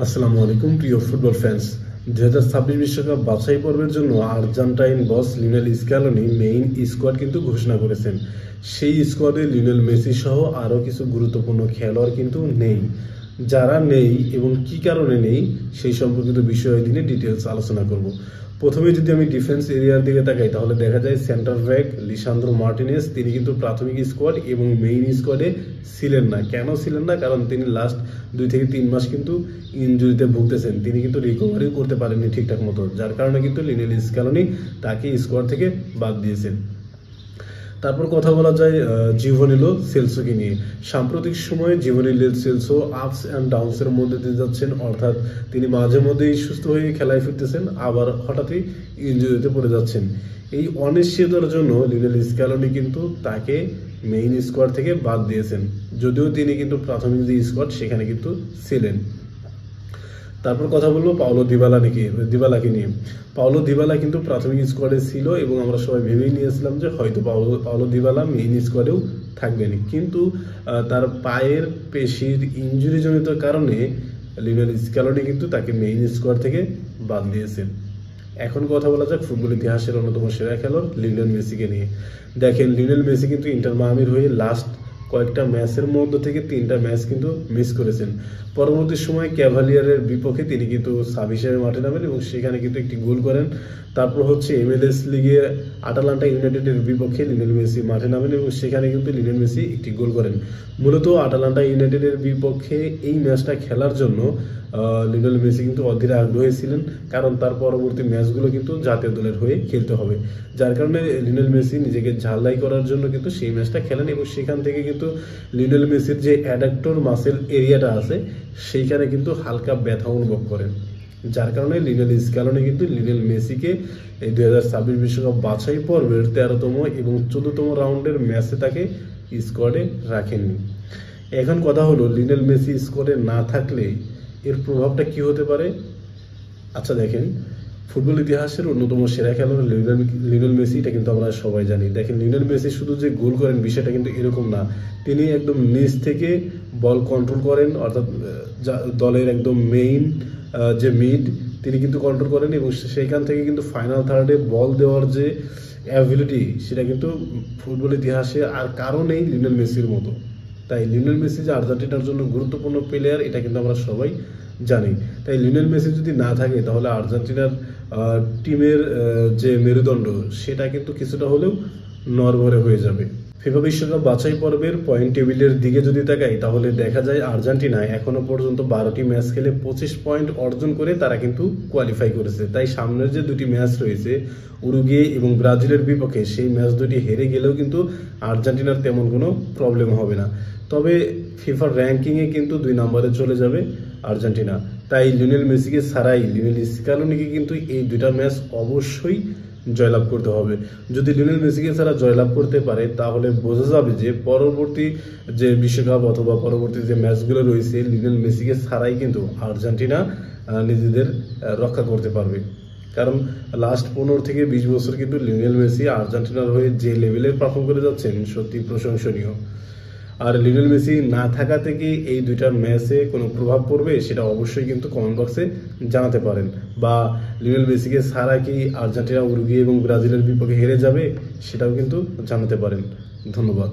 আসসালামু আলাইকুম প্রিয় ফুটবল ফ্যান্স। 2026 বিশ্বকাপ বাছাই পর্বের জন্য আর্জেন্টাইন বস লিওনেল স্ক্যালোনি মেইন স্কোয়াড কিন্তু ঘোষণা করেছেন। সেই স্কোয়াডে লিওনেল মেসি সহ আরও কিছু গুরুত্বপূর্ণ খেলোয়াড় কিন্তু নেই। যারা নেই এবং কি কারণে নেই সেই সম্পর্কিত বিষয় নিয়ে ডিটেলস আলোচনা করব। প্রথমে যদি আমি ডিফেন্স এরিয়ার দিকে তাকাই তাহলে দেখা যায় সেন্টার ব্যাক লিসান্দ্রো মার্টিনেজ তিনি কিন্তু প্রাথমিক স্কোয়াড এবং মেইন স্কোয়াডে ছিলেন না। কেন ছিলেন না? কারণ তিনি লাস্ট 2 থেকে 3 মাস কিন্তু ইনজুরিতে ভুগতেছেন, তিনি কিন্তু রিকভারি করতে পারেননি ঠিকঠাক মতো, যার কারণে কিন্তু লিওনেল স্ক্যালোনি তাকে স্কোয়াড থেকে বাদ দিয়েছেন। তারপর কথা বলা যায় জিভনি লো সেলসোকে নিয়ে। সাম্প্রতিক সময়ে জিভনি লো সেলসো আপস অ্যান্ড ডাউনসের মধ্যে দিয়ে যাচ্ছেন, অর্থাৎ তিনি মাঝে মধ্যেই সুস্থ হয়ে খেলায় ফিরতেছেন, আবার হঠাৎই ইনজুরিতে পড়ে যাচ্ছেন। এই অনিশ্চয়তার জন্য লিওনেল স্ক্যালোনি কিন্তু তাকে মেইন স্কোয়াড থেকে বাদ দিয়েছেন, যদিও তিনি কিন্তু প্রাথমিক যে স্কোয়াড সেখানে কিন্তু ছিলেন। তারপর কথা বলবো দিবালাকে নিয়ে। পাওলো দিবালা কিন্তু প্রাথমিক স্কোয়াডে ছিল এবং আমরা সবাই ভেবেই নিয়েছিলাম যে হয়তো পাওলো দিবালা মেইন স্কোয়াডেও থাকবেন, কিন্তু তার পায়ের পেশির ইনজুরিজনিত কারণে লিওনেল স্ক্যালোনি কিন্তু তাকে মেইন স্কোয়াড থেকে বাদ দিয়েছেন। এখন কথা বলা যাক ফুটবল ইতিহাসের অন্যতম সেরা খেলোয়াড় লিওনেল মেসিকে নিয়ে। দেখেন, লিওনেল মেসি কিন্তু ইন্টার মায়ামির হয়ে লাস্ট কয়েকটা ম্যাচের মধ্যে থেকে 3টা ম্যাচ কিন্তু মিস করেছেন। পরবর্তী সময় ক্যাভালিয়ারের বিপক্ষে তিনি কিন্তু সাব হিসেবে মাঠে নামেন এবং সেখানে কিন্তু একটি গোল করেন। তারপর হচ্ছে MLS লিগে আটালান্টা ইউনাইটেডের বিপক্ষে লিওনেল মেসি মাঠে নামেন এবং সেখানে কিন্তু লিওনেল মেসি একটি গোল করেন। মূলত আটালান্টা ইউনাইটেডের বিপক্ষে এই ম্যাচটা খেলার জন্য লিওনেল মেসি কিন্তু অধীর আগ্রহী ছিলেন, কারণ তার পরবর্তী ম্যাচগুলো কিন্তু জাতীয় দলের হয়ে খেলতে হবে, যার কারণে লিওনেল মেসি নিজেকে ঝালাই করার জন্য কিন্তু সেই ম্যাচটা খেলেন এবং সেখান থেকে কিন্তু লিওনেল মেসির যে অ্যাডাক্টর মাসেল এরিয়াটা আছে সেইখানে কিন্তু হালকা ব্যথা অনুভব করেন, যার কারণে লিওনেল স্ক্যালোনি কিন্তু লিওনেল মেসিকে এই 2026 বিশ্বকাপ বাছাই পর্বের 13তম এবং 14তম রাউন্ডের ম্যাচে তাকে স্কোয়াডে রাখেননি। এখন কথা হলো, লিওনেল মেসি স্কোয়াডে না থাকলে এর প্রভাবটা কি হতে পারে? আচ্ছা দেখেন, ফুটবল ইতিহাসের অন্যতম সেরা খেলোয়াড় লিওনেল মেসি, এটা কিন্তু আমরা সবাই জানি। দেখেন, লিওনেল মেসি শুধু যে গোল করেন বিষয়টা কিন্তু এরকম না, তিনি একদম নিচ থেকে বল কন্ট্রোল করেন, অর্থাৎ দলের একদম মেইন যে মিড তিনি কিন্তু কন্ট্রোল করেন এবং সেইখান থেকে কিন্তু ফাইনাল থার্ডে বল দেওয়ার যে অ্যাবিলিটি সেটা কিন্তু ফুটবল ইতিহাসে আর কারো নেই লিওনেল মেসির মতো। তাই লিওনেল মেসি যে আর্জেন্টিনার জন্য গুরুত্বপূর্ণ প্লেয়ার এটা কিন্তু আমরা সবাই জানি। তাই লিওনেল মেসি যদি না থাকে তাহলে আর্জেন্টিনার টিমের যে মেরুদণ্ড সেটা কিন্তু কিছুটা হলেও নড়বড়ে হয়ে যাবে। ফিফা বিশ্বকাপ বাছাই পর্বের পয়েন্ট টেবিলের দিকে যদি তাকাই তাহলে দেখা যায় আর্জেন্টিনা এখনো পর্যন্ত 12টি ম্যাচ খেলে 25 পয়েন্ট অর্জন করে তারা কিন্তু কোয়ালিফাই করেছে। তাই সামনের যে 2টি ম্যাচ রয়েছে উরুগুয়ে এবং ব্রাজিলের বিপক্ষে, সেই ম্যাচ 2টি হেরে গেলেও কিন্তু আর্জেন্টিনার তেমন কোনো প্রবলেম হবে না। তবে ফিফার র্যাঙ্কিংয়ে কিন্তু 2 নম্বরে চলে যাবে আর্জেন্টিনা। তাই লিওনেল মেসিকে ছাড়াই লিওনেল স্ক্যালোনিকে কিন্তু এই 2টা ম্যাচ অবশ্যই জয়লাভ করতে হবে। যদি লিওনেল মেসিকে ছাড়া জয়লাভ করতে পারে তাহলে বোঝা যাবে যে পরবর্তী যে বিশ্বকাপ অথবা পরবর্তী যে ম্যাচগুলো রয়েছে লিওনেল মেসিকে ছাড়াই কিন্তু আর্জেন্টিনা নিজেদের রক্ষা করতে পারবে। কারণ লাস্ট 15 থেকে 20 বছর কিন্তু লিওনেল মেসি আর্জেন্টিনার হয়ে যে লেভেলের পারফর্ম করে যাচ্ছেন সত্যি প্রশংসনীয়। আর লিওনেল মেসি না থাকা থেকে এই 2টা ম্যাচে কোনো প্রভাব পড়বে সেটা অবশ্যই কিন্তু কমেন্ট বক্সে জানাতে পারেন, বা লিওনেল মেসিকে ছাড়া কি আর্জেন্টিনা উরুগুয়ে এবং ব্রাজিলের বিপক্ষে হেরে যাবে সেটাও কিন্তু জানাতে পারেন। ধন্যবাদ।